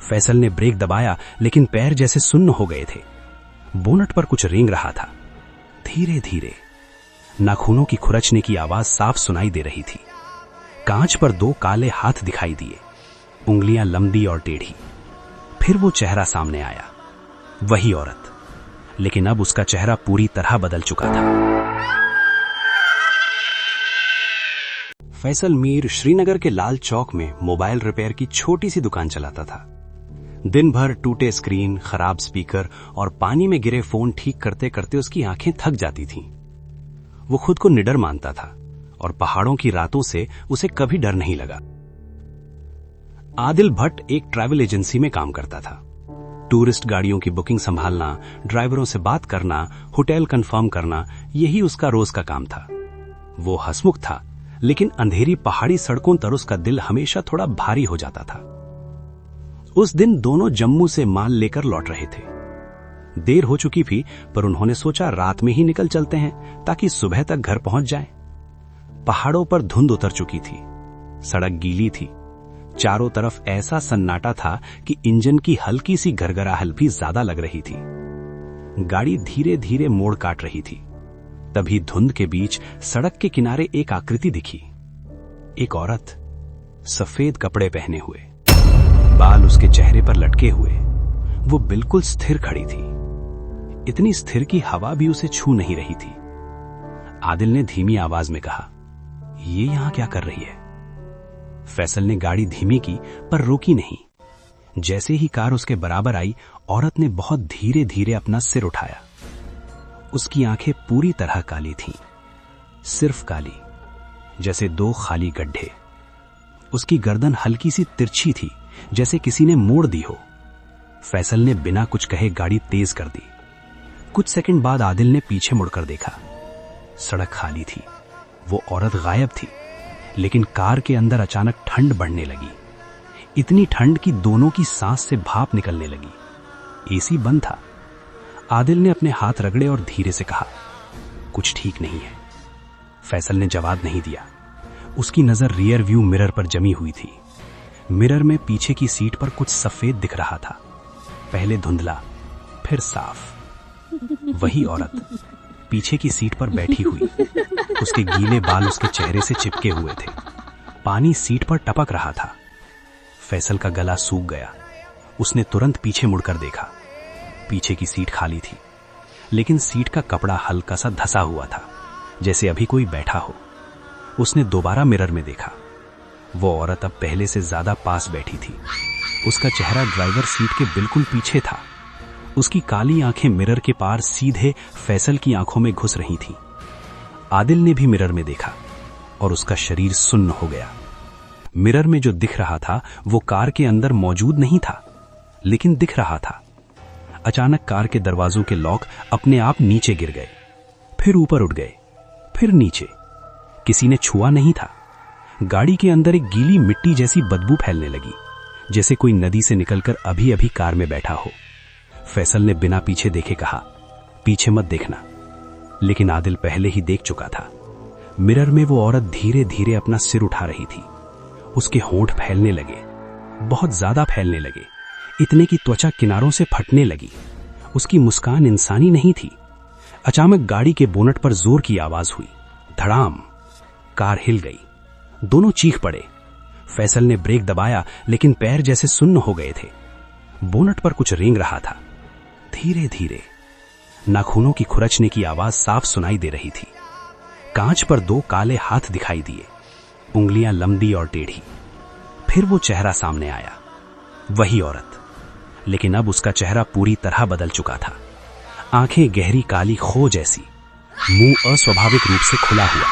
फैसल ने ब्रेक दबाया, लेकिन पैर जैसे सुन्न हो गए थे। बोनट पर कुछ रेंग रहा था। धीरे धीरे नाखूनों की खुरचने की आवाज साफ सुनाई दे रही थी। कांच पर 2 काले हाथ दिखाई दिए, उंगलियां लंबी और टेढ़ी। फिर वो चेहरा सामने आया, वही औरत, लेकिन अब उसका चेहरा पूरी तरह बदल चुका था। फैसल मीर श्रीनगर के लाल चौक में मोबाइल रिपेयर की छोटी सी दुकान चलाता था। दिन भर टूटे स्क्रीन, खराब स्पीकर और पानी में गिरे फोन ठीक करते करते उसकी आंखें थक जाती थीं। वो खुद को निडर मानता था और पहाड़ों की रातों से उसे कभी डर नहीं लगा। आदिल भट्ट एक ट्रैवल एजेंसी में काम करता था। टूरिस्ट गाड़ियों की बुकिंग संभालना, ड्राइवरों से बात करना, होटल कंफर्म करना, यही उसका रोज का काम था। वो हंसमुख था, लेकिन अंधेरी पहाड़ी सड़कों पर उसका दिल हमेशा थोड़ा भारी हो जाता था। उस दिन दोनों जम्मू से माल लेकर लौट रहे थे। देर हो चुकी थी, पर उन्होंने सोचा रात में ही निकल चलते हैं ताकि सुबह तक घर पहुंच जाएं। पहाड़ों पर धुंध उतर चुकी थी, सड़क गीली थी, चारों तरफ ऐसा सन्नाटा था कि इंजन की हल्की सी गरगराहट भी ज्यादा लग रही थी। गाड़ी धीरे धीरे मोड़ काट रही थी। तभी धुंध के बीच सड़क के किनारे एक आकृति दिखी। एक औरत, सफेद कपड़े पहने हुए, बाल उसके चेहरे पर लटके हुए। वो बिल्कुल स्थिर खड़ी थी, इतनी स्थिर कि हवा भी उसे छू नहीं रही थी। आदिल ने धीमी आवाज में कहा, ये यहां क्या कर रही है? फैसल ने गाड़ी धीमी की, पर रोकी नहीं। जैसे ही कार उसके बराबर आई, औरत ने बहुत धीरे धीरे अपना सिर उठाया। उसकी आंखें पूरी तरह काली थीं, सिर्फ काली, जैसे 2 खाली गड्ढे। उसकी गर्दन हल्की सी तिरछी थी, जैसे किसी ने मोड़ दी हो। फैसल ने बिना कुछ कहे गाड़ी तेज कर दी। कुछ सेकंड बाद आदिल ने पीछे मुड़कर देखा। सड़क खाली थी, वो औरत गायब थी। लेकिन कार के अंदर अचानक ठंड बढ़ने लगी, इतनी ठंड कि दोनों की सांस से भाप निकलने लगी। एसी बंद था। आदिल ने अपने हाथ रगड़े और धीरे से कहा, कुछ ठीक नहीं है। फैसल ने जवाब नहीं दिया। उसकी नजर रियर व्यू मिरर पर जमी हुई थी। मिरर में पीछे की सीट पर कुछ सफेद दिख रहा था, पहले धुंधला, फिर साफ। वही औरत पीछे की सीट पर बैठी हुई। उसके गीले बाल उसके चेहरे से चिपके हुए थे। पानी सीट पर टपक रहा था। फैसल का गला सूख गया। उसने तुरंत पीछे मुड़कर देखा। पीछे की सीट खाली थी, लेकिन सीट का कपड़ा हल्का सा धसा हुआ था, जैसे अभी कोई बैठा हो। उसने दोबारा मिरर में देखा। वो औरत अब पहले से ज्यादा पास बैठी थी। उसका चेहरा ड्राइवर सीट के बिल्कुल पीछे था। उसकी काली आंखें मिरर के पार सीधे फैसल की आंखों में घुस रही थीं। आदिल ने भी मिरर में देखा और उसका शरीर सुन्न हो गया। मिरर में जो दिख रहा था वो कार के अंदर मौजूद नहीं था, लेकिन दिख रहा था। अचानक कार के दरवाजों के लॉक अपने आप नीचे गिर गए, फिर ऊपर उठ गए, फिर नीचे। किसी ने छुआ नहीं था। गाड़ी के अंदर एक गीली मिट्टी जैसी बदबू फैलने लगी, जैसे कोई नदी से निकलकर अभी अभी कार में बैठा हो। फैसल ने बिना पीछे देखे कहा, पीछे मत देखना। लेकिन आदिल पहले ही देख चुका था। मिरर में वो औरत धीरे धीरे अपना सिर उठा रही थी। उसके होंठ फैलने लगे, बहुत ज्यादा फैलने लगे, इतने की त्वचा किनारों से फटने लगी। उसकी मुस्कान इंसानी नहीं थी। अचानक गाड़ी के बोनट पर जोर की आवाज हुई, धड़ाम। कार हिल गई। दोनों चीख पड़े। फैसल ने ब्रेक दबाया, लेकिन पैर जैसे सुन्न हो गए थे। बोनट पर कुछ रेंग रहा था। धीरे धीरे नाखूनों की खुरचने की आवाज साफ सुनाई दे रही थी। कांच पर 2 काले हाथ दिखाई दिए, उंगलियां लंबी और टेढ़ी। फिर वो चेहरा सामने आया, वही औरत, लेकिन अब उसका चेहरा पूरी तरह बदल चुका था। आंखें गहरी काली खो जैसी, मुंह अस्वाभाविक रूप से खुला हुआ,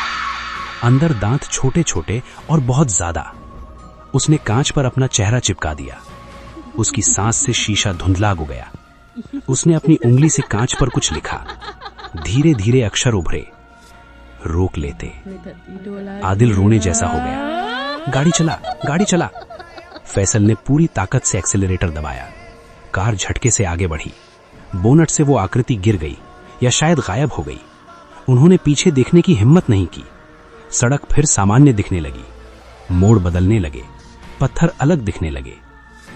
अंदर दांत छोटे छोटे और बहुत ज्यादा। उसने कांच पर अपना चेहरा चिपका दिया। उसकी सांस से शीशा धुंधला हो गया। उसने अपनी उंगली से कांच पर कुछ लिखा। धीरे धीरे अक्षर उभरे, रोक लेते। आदिल रोने जैसा हो गया। गाड़ी चला, गाड़ी चला। फैसल ने पूरी ताकत से एक्सेलरेटर दबाया। कार झटके से आगे बढ़ी। बोनट से वो आकृति गिर गई या शायद गायब हो गई। उन्होंने पीछे देखने की हिम्मत नहीं की। सड़क फिर सामान्य दिखने लगी। मोड़ बदलने लगे, पत्थर अलग दिखने लगे।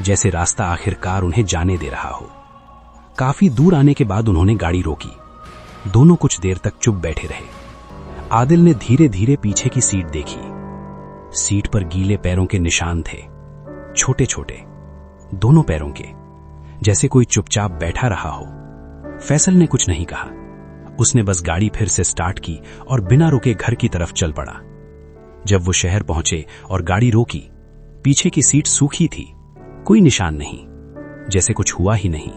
जैसे रास्ता आखिरकार उन्हें जाने दे रहा हो। काफी दूर आने के बाद उन्होंने गाड़ी रोकी। दोनों कुछ देर तक चुप बैठे रहे। आदिल ने धीरे धीरे पीछे की सीट देखी। सीट पर गीले पैरों के निशान थे, छोटे छोटे, दोनों पैरों के, जैसे कोई चुपचाप बैठा रहा हो। फैसल ने कुछ नहीं कहा। उसने बस गाड़ी फिर से स्टार्ट की और बिना रुके घर की तरफ चल पड़ा। जब वो शहर पहुंचे और गाड़ी रोकी, पीछे की सीट सूखी थी, कोई निशान नहीं, जैसे कुछ हुआ ही नहीं।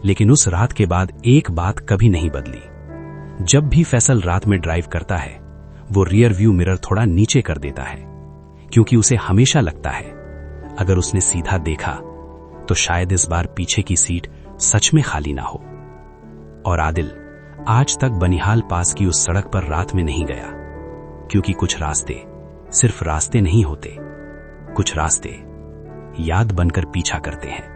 लेकिन उस रात के बाद एक बात कभी नहीं बदली। जब भी फैसल रात में ड्राइव करता है, वो रियर व्यू मिरर थोड़ा नीचे कर देता है, क्योंकि उसे हमेशा लगता है अगर उसने सीधा देखा तो शायद इस बार पीछे की सीट सच में खाली ना हो। और आदिल आज तक बनिहाल पास की उस सड़क पर रात में नहीं गया, क्योंकि कुछ रास्ते सिर्फ रास्ते नहीं होते, कुछ रास्ते याद बनकर पीछा करते हैं।